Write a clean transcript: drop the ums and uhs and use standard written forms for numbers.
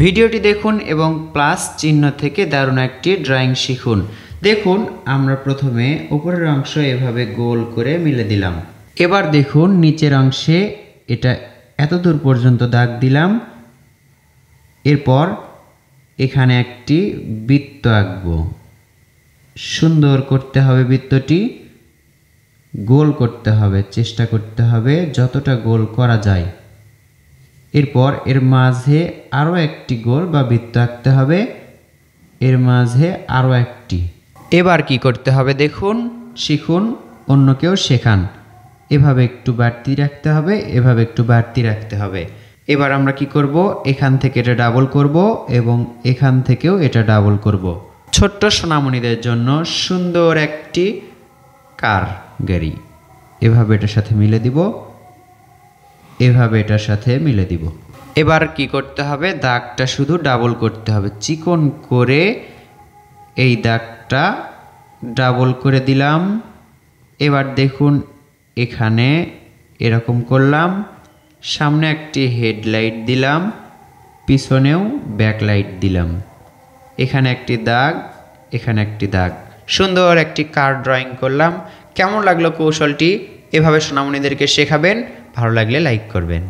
ভিডিওটি দেখুন এবং প্লাস চিহ্ন থেকে দারুণ একটি ড্রয়িং শিখুন। দেখুন আমরা প্রথমে উপরের অংশ এভাবে গোল করে মিলে দিলাম। এবার দেখুন নিচের অংশে এটা এত দূর পর্যন্ত দাগ দিলাম। এরপর এখানে একটি বৃত্ত আঁকব। সুন্দর করতে হবে, বৃত্তটি গোল করতে হবে, চেষ্টা করতে হবে যতটা গোল করা যায়। এরপর এর মাঝে আরও একটি গোল বা বৃত্ত আঁকতে হবে, এর মাঝে আরও একটি। এবার কি করতে হবে দেখুন, শিখুন, অন্যকেও শেখান। এভাবে একটু বাড়তি রাখতে হবে, এভাবে একটু বাড়তি রাখতে হবে। এবার আমরা কি করব, এখান থেকে এটা ডাবল করব এবং এখান থেকেও এটা ডাবল করব। ছোট্ট সোনামণিদের জন্য সুন্দর একটি কার গাড়ি। এভাবে এটার সাথে মিলে দিব, এভাবে এটার সাথে মিলে দিব। এবার কি করতে হবে, দাগটা শুধু ডাবল করতে হবে। চিকন করে এই দাগটা ডাবল করে দিলাম। এবার দেখুন এখানে এরকম করলাম, সামনে একটি হেডলাইট দিলাম, পিছনেও ব্যাকলাইট দিলাম। এখানে একটি দাগ, এখানে একটি দাগ, সুন্দর একটি কার ড্রয়িং করলাম। কেমন লাগলো কৌশলটি? এভাবে সোনামণিদেরকে শেখাবেন। ভালো লাগলে লাইক করবেন।